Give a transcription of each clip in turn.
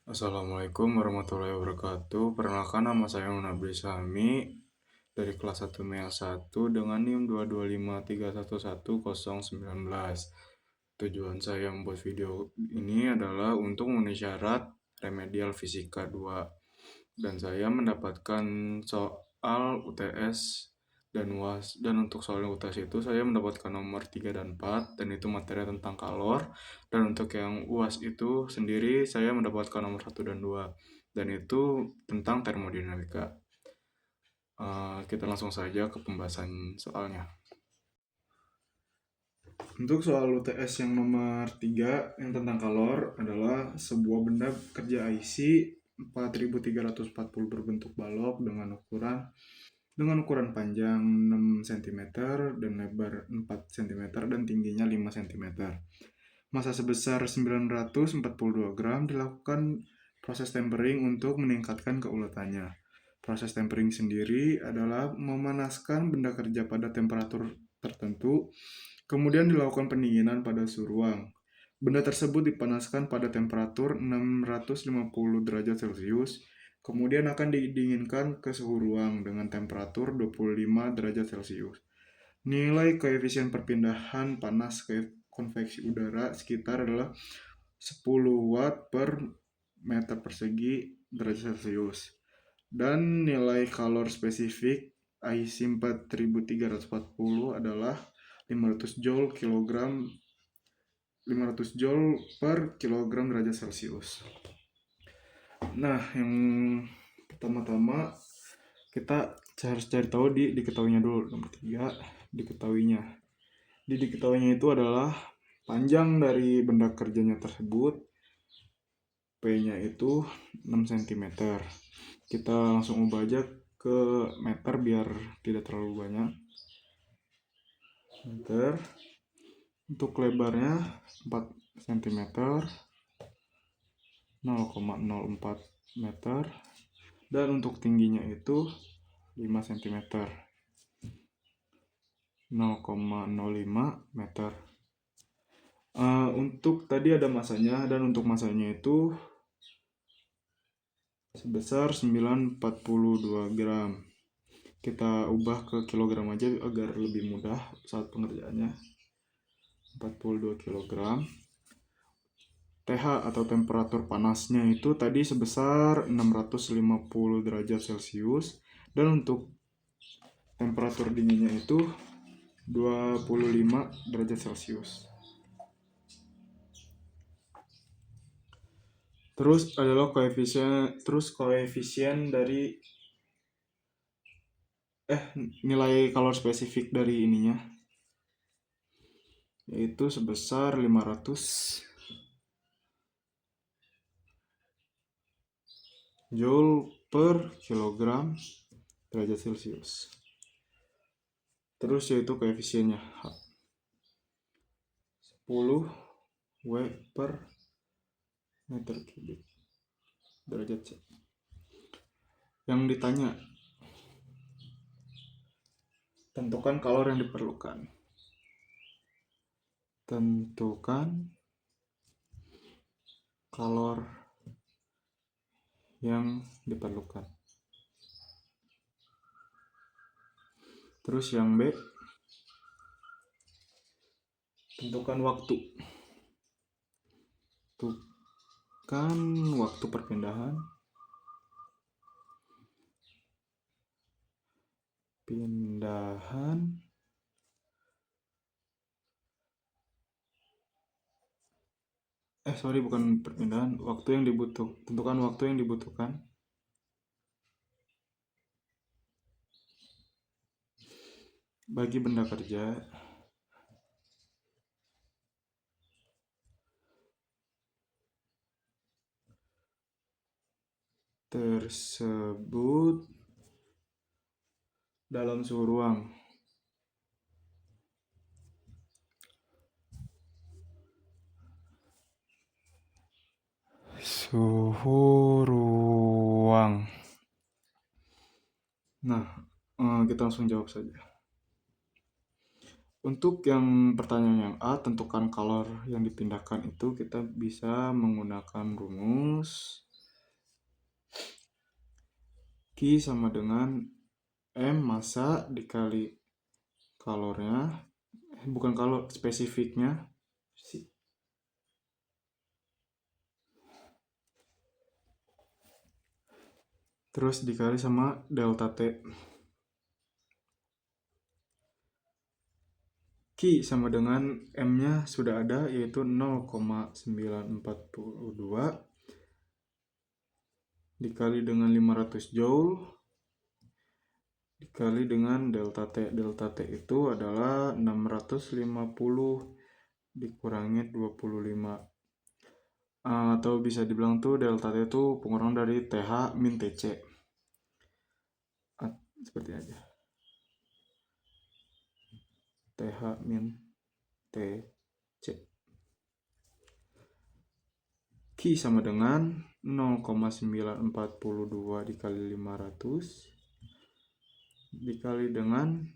Assalamualaikum warahmatullahi wabarakatuh. Perkenalkan nama saya Munabri Sami dari kelas 1 MEA 1 dengan NIM 225311109. Tujuan saya membuat video ini adalah untuk memenuhi syarat remedial fisika 2 dan saya mendapatkan soal UTS dan UAS, dan untuk soal UTS itu saya mendapatkan nomor 3 dan 4 dan itu materi tentang kalor, dan untuk yang UAS itu sendiri saya mendapatkan nomor 1 dan 2 dan itu tentang termodinamika. Kita langsung saja ke pembahasan soalnya. Untuk soal UTS yang nomor 3 yang tentang kalor adalah sebuah benda kerja IC 4340 berbentuk balok dengan ukuran panjang 6 cm dan lebar 4 cm dan tingginya 5 cm. Massa sebesar 942 gram dilakukan proses tempering untuk meningkatkan keulatannya. Proses tempering sendiri adalah memanaskan benda kerja pada temperatur tertentu, kemudian dilakukan pendinginan pada suhu ruang. Benda tersebut dipanaskan pada temperatur 650 derajat Celcius, kemudian akan didinginkan ke suhu ruang dengan temperatur 25 derajat Celcius. Nilai koefisien perpindahan panas ke konveksi udara sekitar adalah 10 watt per meter persegi derajat Celcius. Dan nilai kalor spesifik IC 4340 adalah 500 joule per kilogram derajat Celcius. Nah, yang pertama-tama kita harus cari tahu diketahuinya dulu. Nomor 3, diketahuinya. Diketahuinya itu adalah panjang dari benda kerjanya tersebut, P-nya itu 6 cm. Kita langsung ubah aja ke meter biar tidak terlalu banyak. Meter. Untuk lebarnya 4 cm, 0,04 meter, dan untuk tingginya itu 5 cm, 0,05 meter. Untuk tadi ada masanya, dan untuk masanya itu sebesar 942 gram. Kita ubah ke kilogram aja agar lebih mudah saat pengerjaannya. 42 kilogram. TH atau temperatur panasnya itu tadi sebesar 650 derajat Celcius, dan untuk temperatur dinginnya itu 25 derajat Celcius. Terus adalah koefisien dari nilai kalor spesifik dari ininya, yaitu sebesar 500 joule per kilogram derajat Celcius. Terus yaitu koefisiennya 10 W per meter kubik derajat C. Yang ditanya, tentukan kalor yang diperlukan. Tentukan kalor yang diperlukan. Terus yang B, tentukan waktu. Tentukan waktu perpindahan. Bukan perpindahan, waktu yang dibutuhkan. Tentukan waktu yang dibutuhkan bagi benda kerja tersebut dalam suhu ruang. Nah, kita langsung jawab saja. Untuk yang pertanyaan yang A, tentukan kalor yang dipindahkan itu kita bisa menggunakan rumus Q sama dengan M massa dikali kalornya, bukan kalor, spesifiknya, terus dikali sama delta T. Q sama dengan M-nya sudah ada, yaitu 0,942 dikali dengan 500 Joule dikali dengan delta T. Delta T itu adalah 650 dikurangi 25. Atau bisa dibilang tuh delta T itu pengurangan dari TH min TC. Seperti aja. TH min TC. Q sama dengan 0,942 dikali 500 dikali dengan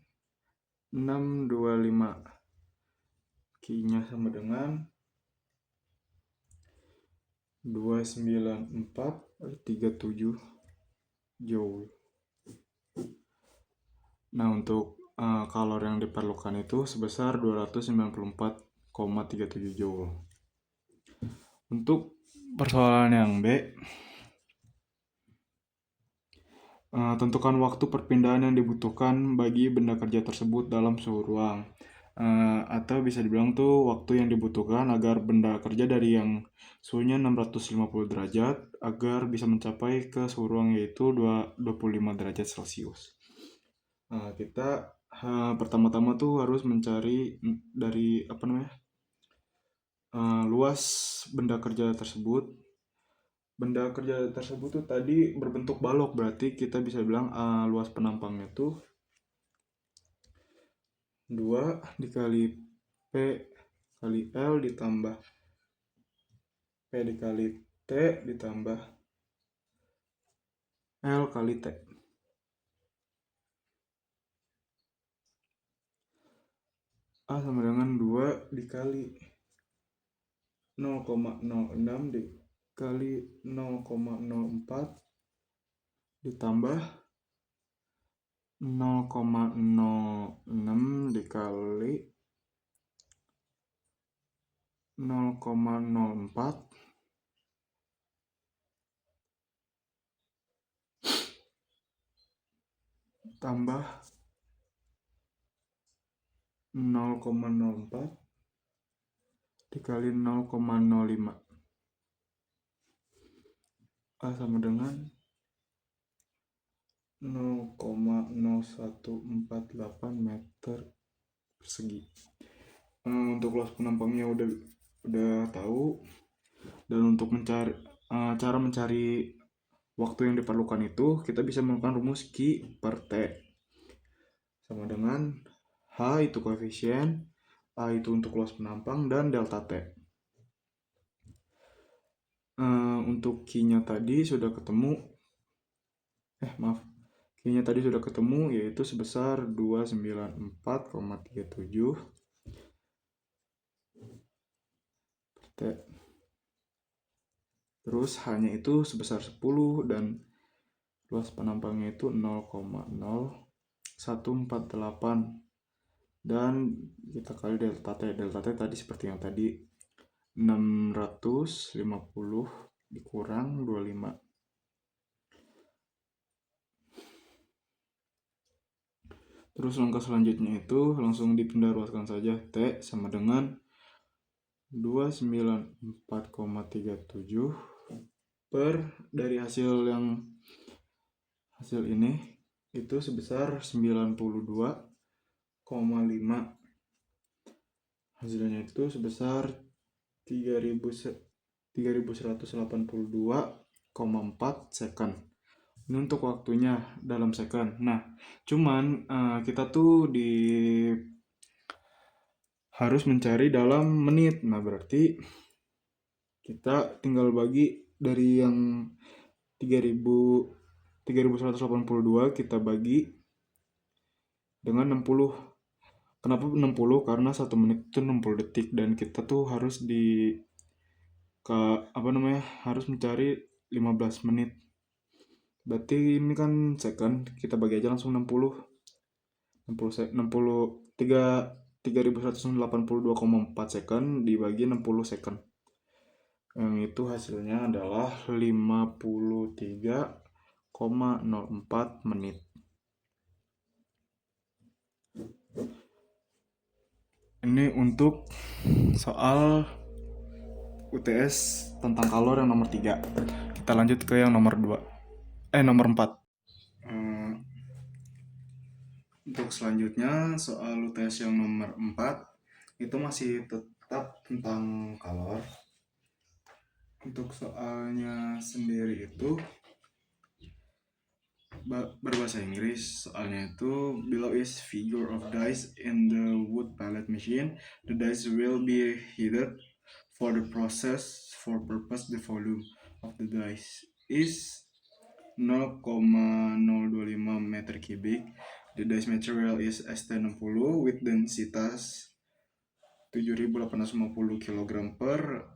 625. Q-nya sama dengan 29437 Joule. Nah, untuk kalor yang diperlukan itu sebesar 294,37 Joule. Untuk persoalan yang B, tentukan waktu perpindahan yang dibutuhkan bagi benda kerja tersebut dalam suhu ruang. Atau bisa dibilang tuh waktu yang dibutuhkan agar benda kerja dari yang suhunya 650 derajat agar bisa mencapai ke suhu ruang yaitu 25 derajat Celcius. Kita pertama-tama tuh harus mencari dari luas benda kerja tersebut. Benda kerja tersebut tuh tadi berbentuk balok, berarti kita bisa bilang luas penampangnya tuh 2 dikali P kali L ditambah P dikali T ditambah L kali T. A sama dengan 2 dikali 0,06 dikali 0,04 ditambah 0,06 dikali 0,04 tambah 0,04 dikali 0,05. A sama dengan 0,0148 meter persegi. Untuk luas penampangnya udah tahu, dan untuk mencari cara mencari waktu yang diperlukan itu kita bisa menggunakan rumus Q per T sama dengan H itu koefisien, A itu untuk luas penampang, dan delta T. Untuk Q-nya tadi sudah ketemu, Q-nya tadi sudah ketemu, yaitu sebesar 294,37 T. Terus H-nya itu sebesar 10 dan luas penampangnya itu 0,0148 dan kita kali delta T. Delta T tadi seperti yang tadi 650 dikurang 25. Terus langkah selanjutnya itu langsung dipindah ruaskan saja. T sama dengan 294,37 per dari hasil ini itu sebesar 92,5. Hasilnya itu sebesar 3182,4 second. Ini untuk waktunya dalam second. Nah, cuman kita tuh harus mencari dalam menit. Nah, berarti kita tinggal bagi dari yang 3182 kita bagi dengan 60. Kenapa 60? Karena 1 menit itu 60 detik dan kita tuh harus harus mencari 15 menit. Berarti ini kan second, kita bagi aja langsung 3182,4 second dibagi 60 second. Yang itu hasilnya adalah 53,04 menit. Ini untuk soal UTS tentang kalor yang nomor 3. Kita lanjut ke yang nomor 2. Nomor 4. Untuk selanjutnya soal UTS yang nomor 4 itu masih tetap tentang kalor. Untuk soalnya sendiri itu berbahasa Inggris. Soalnya itu, below is figure of dice in the wood pellet machine. The dice will be heated for the process. For purpose, the volume of the dice is 0,025 meter cubic. The dice material is ST60 with densitas 7.850 kg per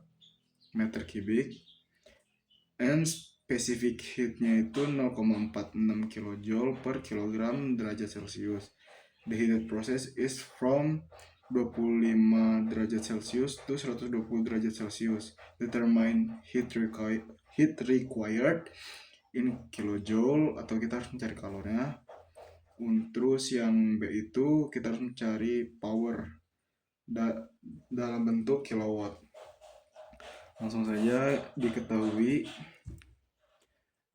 meter cubic, and specific heatnya itu 0,46 kJ per kilogram derajat Celcius. The heated process is from 25 derajat Celcius to 120 derajat Celcius. Determine heat required in kilojoule, atau kita harus mencari kalornya. Terus yang B itu kita harus mencari power dalam bentuk kilowatt. Langsung saja diketahui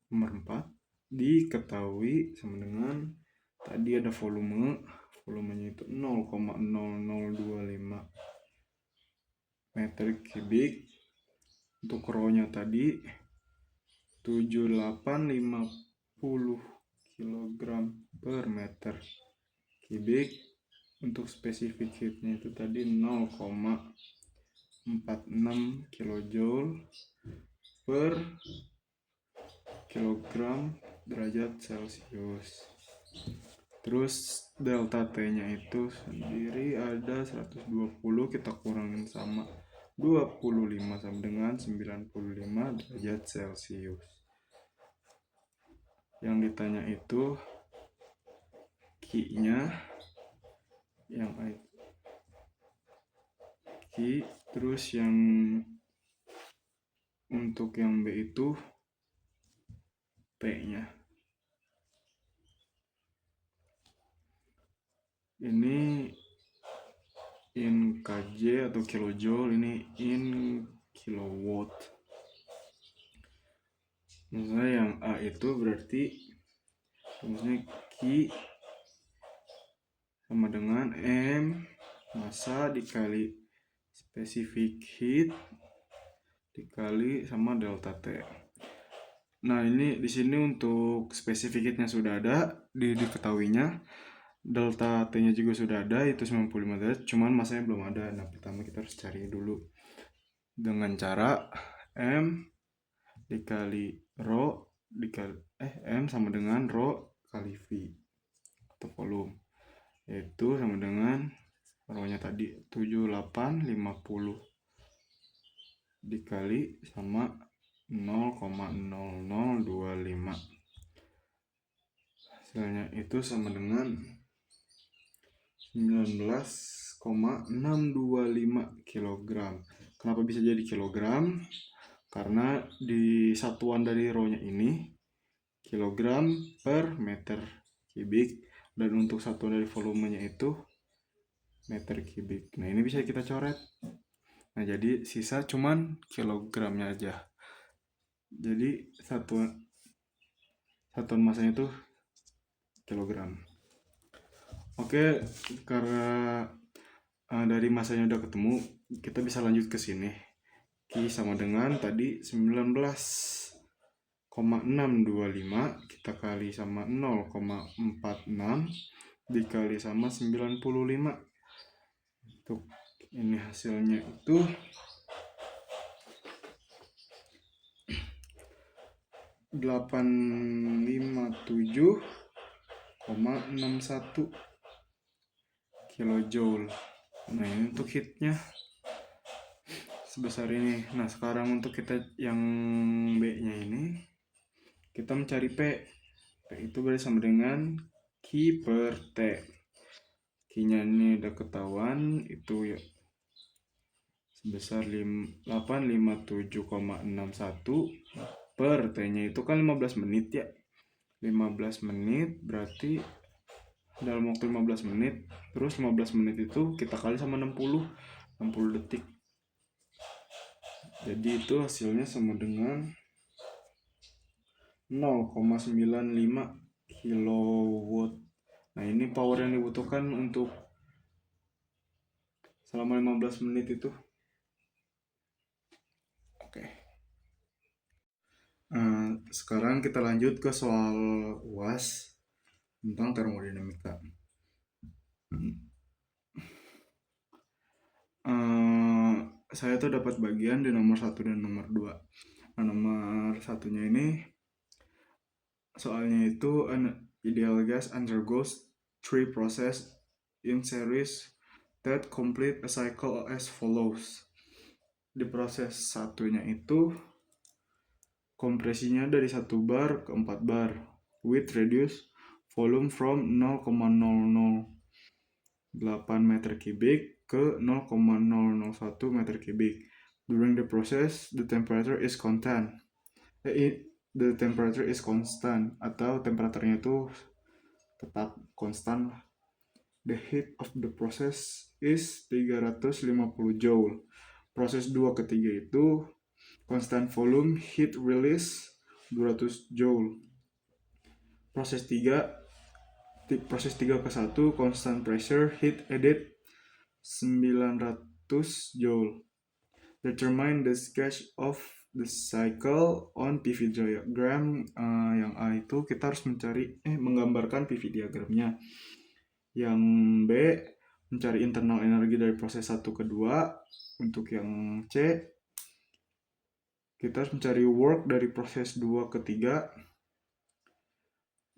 nomor 4 diketahui sama dengan tadi ada volumenya itu 0,0025 meter kubik. Untuk rho-nya tadi 7850 kg per meter kubik. Untuk specific heat-nya itu tadi 0,46 kJ per kilogram derajat Celcius. Terus delta T-nya itu sendiri ada 120, kita kurangin sama 25 sama dengan 95 derajat Celcius. Yang ditanya itu Q-nya, yang Q, terus yang untuk yang B itu P-nya. Ini in kJ atau kilojoule, ini in kilowatt. Misalnya yang A itu berarti rumusnya Q sama dengan M massa dikali specific heat dikali sama delta T. Nah, ini di sini untuk specific heatnya sudah ada, diketahuinya. Delta T-nya juga sudah ada, itu 95 derajat, cuman masanya belum ada. Nah, pertama kita harus cari dulu dengan cara M dikali rho dikali M sama dengan rho kali V atau volume, yaitu sama dengan rho-nya tadi 7850 dikali sama 0,0025. Hasilnya itu sama dengan 19,625 kg. Kenapa bisa jadi kilogram? Karena di satuan dari rho-nya ini kilogram per meter kubik, dan untuk satuan dari volumenya itu meter kubik. Nah, ini bisa kita coret. Nah, jadi sisa cuman kilogramnya aja. Jadi satuan masanya itu kilogram. Oke, karena dari masanya udah ketemu, kita bisa lanjut ke sini. Q sama dengan tadi 19,625 kita kali sama 0,46 dikali sama 95. Untuk ini hasilnya itu 857,61 kilojoule. Nah, ini untuk heatnya sebesar ini. Nah, sekarang untuk kita yang B nya ini kita mencari P. P itu berarti sama dengan Q per T. Q-nya ini udah ketahuan, itu ya sebesar 857,61 per T-nya itu kan 15 menit ya. 15 menit berarti dalam waktu 15 menit, terus 15 menit itu kita kali sama 60 detik. Jadi itu hasilnya sama dengan 0,95 kilowatt. Nah, ini power yang dibutuhkan untuk selama 15 menit itu. Oke. Sekarang kita lanjut ke soal UAS tentang termodinamika. Saya tuh dapat bagian di nomor 1 dan nomor 2. Nah, nomor satunya ini soalnya itu an ideal gas undergoes three process in series that complete a cycle as follows. Di proses satunya itu kompresinya dari 1 bar ke 4 bar with reduced volume from 0,008 meter kubik ke 0,001 meter kubik. During the process, the temperature is constant. The temperature is constant atau temperaturnya itu tetap konstan. The heat of the process is 350 joule. Proses 2 ke 3 itu constant volume heat release 200 joule. Proses 3 ke 1 constant pressure heat added 900 joule. Determine the sketch of the cycle on PV diagram. Yang A itu kita harus menggambarkan PV diagramnya. Yang B mencari internal energi dari proses 1 ke 2. Untuk yang C kita harus mencari work dari proses 2 ke 3.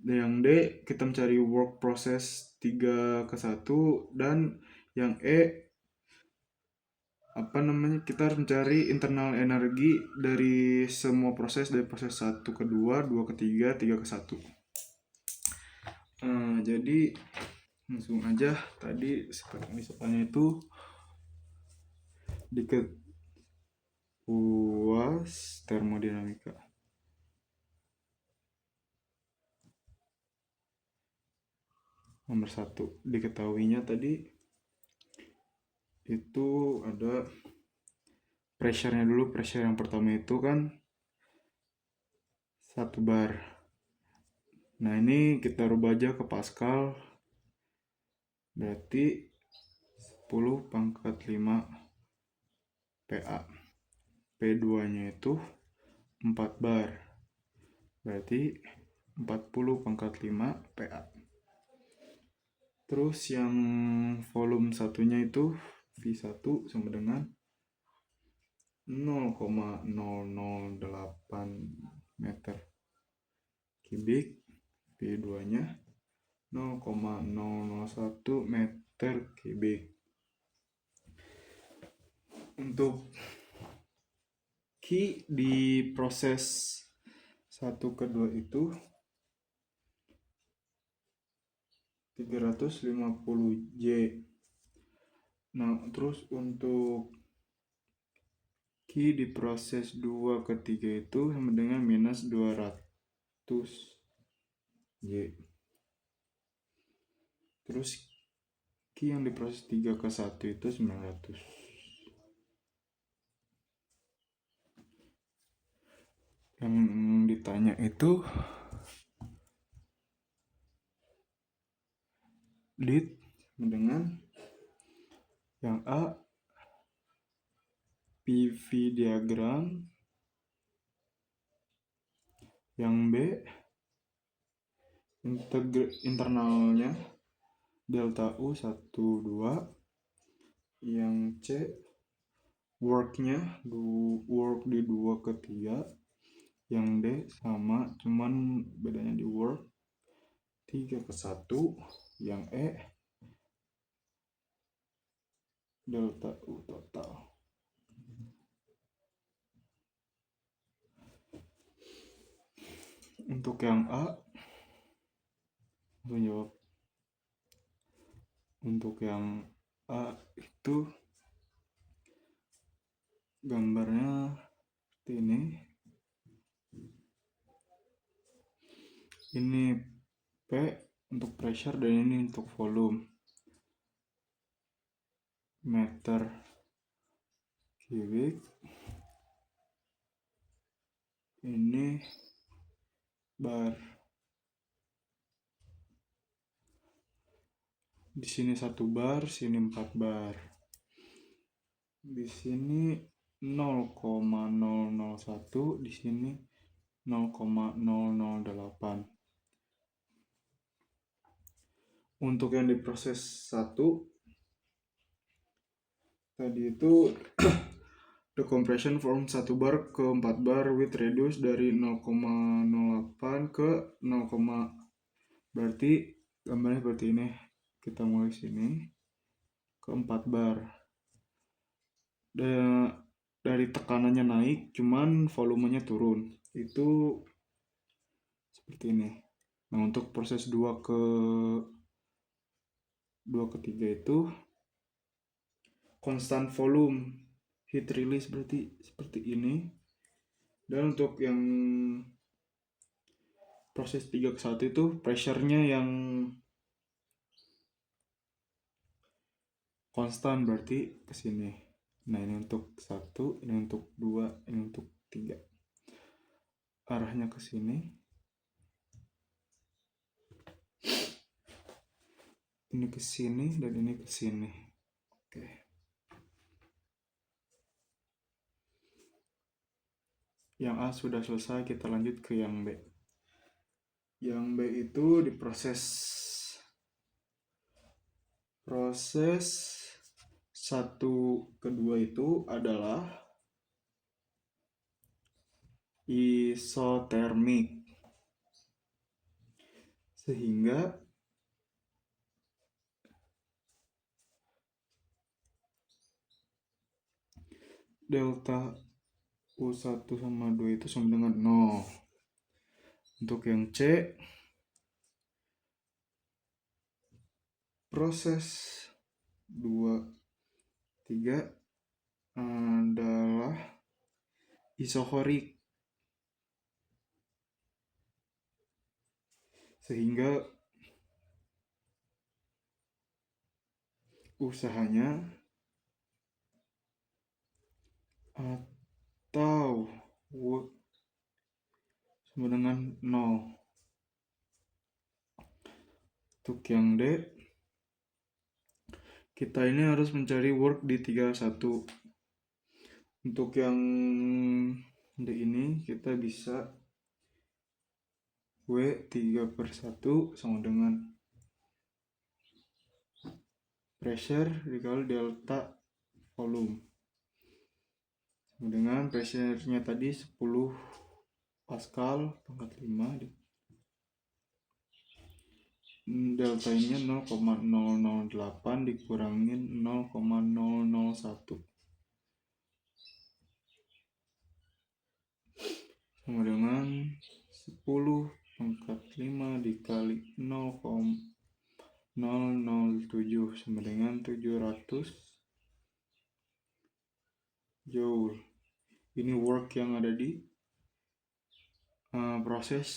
Dan yang D kita mencari work proses 3 ke 1. Dan yang E kita harus mencari internal energi dari semua proses, dari proses 1 ke 2, 2 ke 3, 3 ke 1. Jadi langsung aja, tadi seperti soalnya itu dikit UAS termodinamika. Nomor 1 diketahuinya tadi itu ada pressure-nya dulu. Pressure yang pertama itu kan 1 bar. Nah, ini kita rubah aja ke Pascal. Berarti 10 pangkat 5 PA. P2-nya itu 4 bar. Berarti 40 pangkat 5 PA. Terus yang volume satunya itu V1 sama dengan 0,008 meter kubik. V2-nya 0,001 meter kubik. Untuk Q di proses 1 ke 2 itu 350 J. Nah, terus untuk Q di proses 2 ke 3 itu sama dengan minus 200 J. Terus Q yang di proses 3 ke 1 itu 900. Yang ditanya itu lead dengan yang A PV diagram, yang B internalnya delta U 1, 2, yang C worknya work di 2 ke 3, yang D sama cuman bedanya di work 3 ke 1, yang E delta U total. Untuk yang A, langsung jawab. Untuk yang A itu gambarnya seperti ini. Ini P untuk pressure dan ini untuk volume. Meter kubik. Ini bar. Di sini 1 bar, sini 4 bar. Di sini 0,001, di sini 0,008. Untuk yang di proses 1 tadi itu the compression from 1 bar ke 4 bar with reduce dari 0,08 ke 0, berarti gambarnya seperti ini. Kita mulai sini ke 4 bar. Dari tekanannya naik, cuman volumenya turun. Itu seperti ini. Nah, untuk proses 2 ke 3 itu constant volume heat release, berarti seperti ini. Dan untuk yang proses 3 ke 1 itu pressure-nya yang konstan, berarti ke sini. Nah, ini untuk 1, ini untuk 2, ini untuk 3. Arahnya ke sini. Ini ke sini dan ini ke sini. Oke. Yang A sudah selesai, kita lanjut ke yang B. Yang B itu diproses. Proses 1 ke 2 itu adalah isotermik. Sehingga delta U1 sama 2 itu sama dengan 0. Untuk yang C, proses 2, 3 adalah isohorik. Sehingga usahanya atau sama dengan 0. Untuk yang D, kita ini harus mencari work di 31. Untuk yang D ini kita bisa W 3/1 sama dengan pressure dikali delta volume. Sama dengan pressure-nya tadi 10 Pascal pangkat 5. Delta ini 0,008 dikurangin 0,001 sama dengan 10 pangkat 5 dikali 0,007 sama dengan 700 joule. Ini work yang ada di proses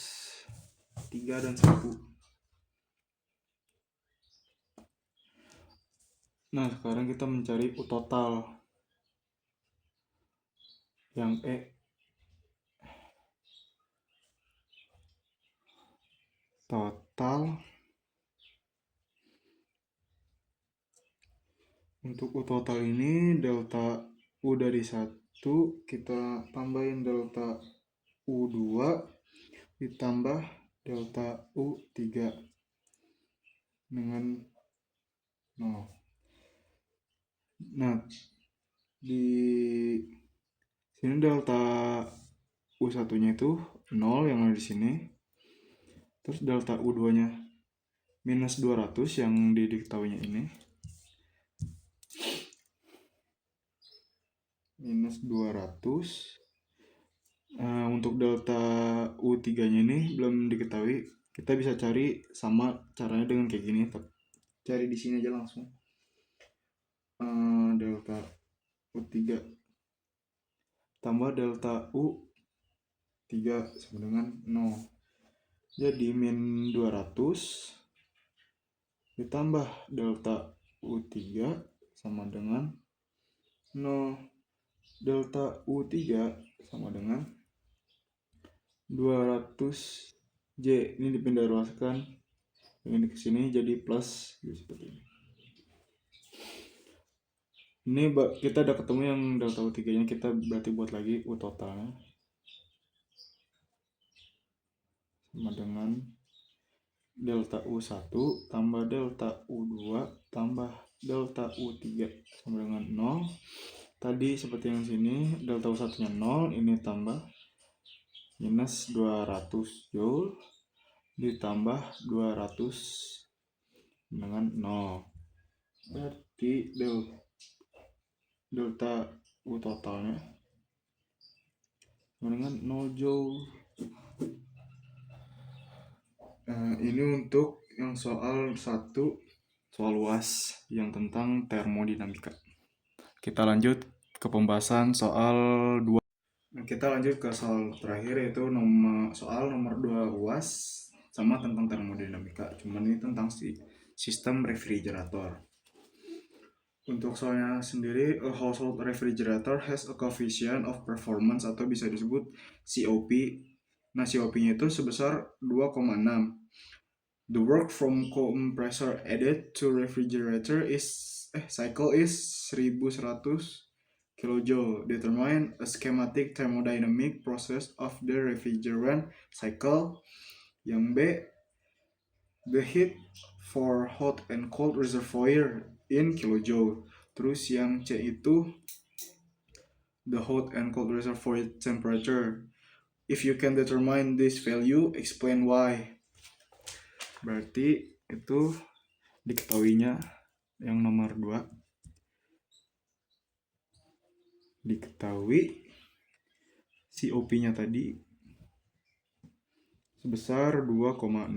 3 dan 1. Nah, sekarang kita mencari U total. Yang E. Total. Untuk U total ini delta U dari 1 kita tambahin delta U2 ditambah delta U3 dengan 0. Nah, di sini delta U1-nya itu 0 yang ada di sini. Terus delta U2-nya minus 200 yang diketahuinya ini. Minus 200 Untuk delta U3-nya ini belum diketahui. Kita bisa cari sama caranya dengan kayak gini. Cari di sini aja langsung. Delta U3 tambah delta U3 sama dengan 0. Jadi min 200 ditambah delta U3 sama dengan 0. Delta U3 sama dengan 200J. Ini dipindah ruaskan ini ke sini jadi plus seperti ini. Ini kita udah ketemu yang delta U3-nya, kita berarti buat lagi U totalnya sama dengan delta U1 tambah delta U2 tambah delta U3 sama dengan 0. Tadi seperti yang sini, delta U1-nya 0, ini tambah minus 200 Joule ditambah 200 dengan 0. Berarti delta U totalnya dengan 0 Joule. Ini untuk yang soal 1, soal UAS yang tentang termodinamika. Kita lanjut ke pembahasan soal 2. Kita lanjut ke soal terakhir, yaitu soal nomor 2 UAS sama tentang termodinamika. Cuman ini tentang sistem refrigerator. Untuk soalnya sendiri, a household refrigerator has a coefficient of performance atau bisa disebut COP. Nah, COP-nya itu sebesar 2,6. The work from compressor added to refrigerator cycle is 1100 kilojoule. Determine a schematic thermodynamic process of the refrigerant cycle. Yang B, the heat for hot and cold reservoir in kilojoule. Terus yang C itu the hot and cold reservoir temperature. If you can determine this value, explain why. Berarti itu diketahuinya yang nomor 2. Diketahui COP-nya tadi sebesar 2,6.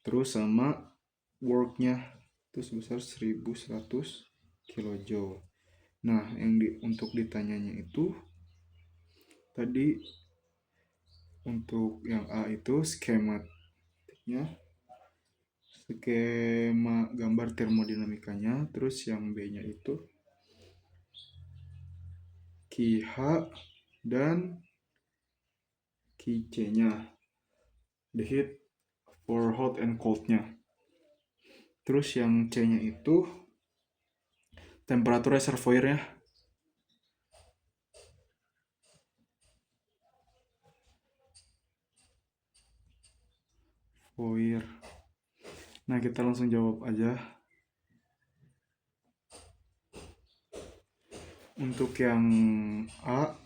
Terus sama work-nya itu sebesar 1100 kilojoule. Nah, yang untuk ditanyanya itu tadi untuk yang A itu skema gambar termodinamikanya, terus yang B-nya itu QH dan QC-nya, the heat for hot and cold-nya. Terus yang C-nya itu temperatur reservoir-nya. Nah, kita langsung jawab aja. Untuk yang A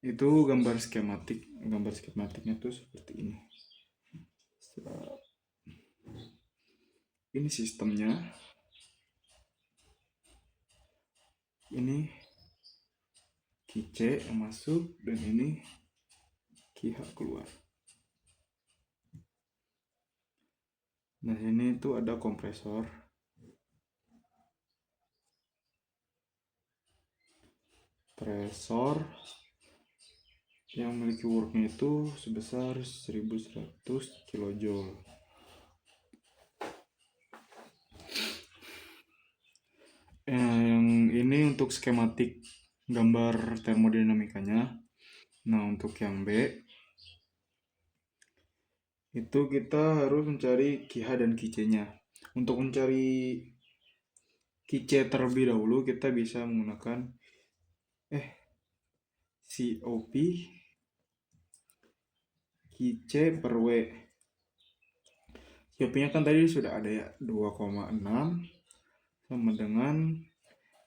itu gambar skematik. Gambar skematiknya tuh seperti ini. Ini sistemnya. Ini QC yang masuk dan ini QH keluar. Nah, ini tuh ada kompresor. Kompresor yang memiliki worknya itu sebesar 1100 kilojoule. Yang ini untuk skematik gambar termodinamikanya. Nah, untuk yang B itu kita harus mencari QH dan QC-nya. Untuk mencari QC terlebih dahulu, kita bisa menggunakan COP QC per W. COP-nya kan tadi sudah ada ya, 2,6 sama dengan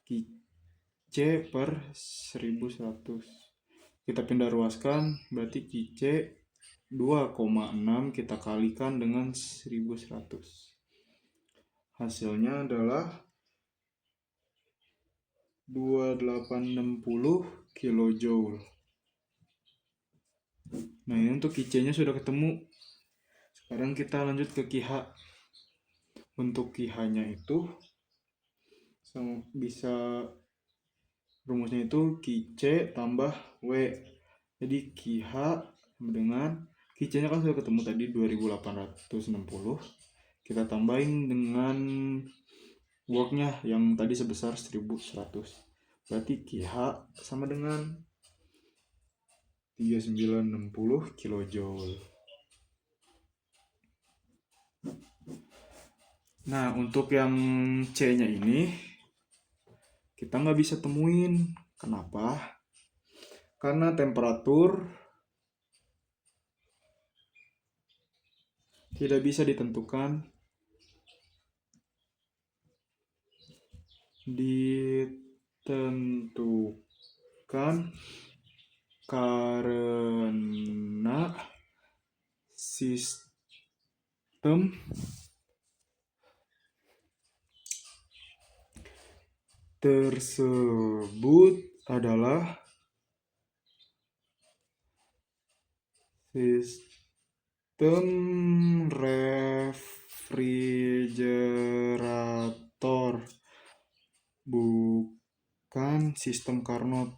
QC per 1100. Kita pindah ruaskan, berarti QC 2,6 kita kalikan dengan 1100. Hasilnya adalah 2860 kilojoule. Nah, ini untuk QC-nya sudah ketemu. Sekarang kita lanjut ke QH. Untuk QH-nya itu bisa rumusnya itu QC tambah W. Jadi QH sama dengan QC-nya kan sudah ketemu tadi 2860. Kita tambahin dengan work-nya yang tadi sebesar 1100. Berarti QH sama dengan 3960 kilojoule. Nah, untuk yang C-nya ini kita nggak bisa temuin. Kenapa? Karena temperatur tidak bisa ditentukan karena sistem tersebut adalah sistem refrigerator, bukan sistem Carnot.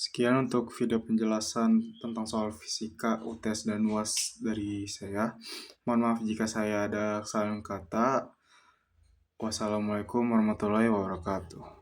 Sekian untuk video penjelasan tentang soal fisika, UTS, dan UAS dari saya. Mohon maaf jika saya ada kesalahan kata. Wassalamualaikum warahmatullahi wabarakatuh.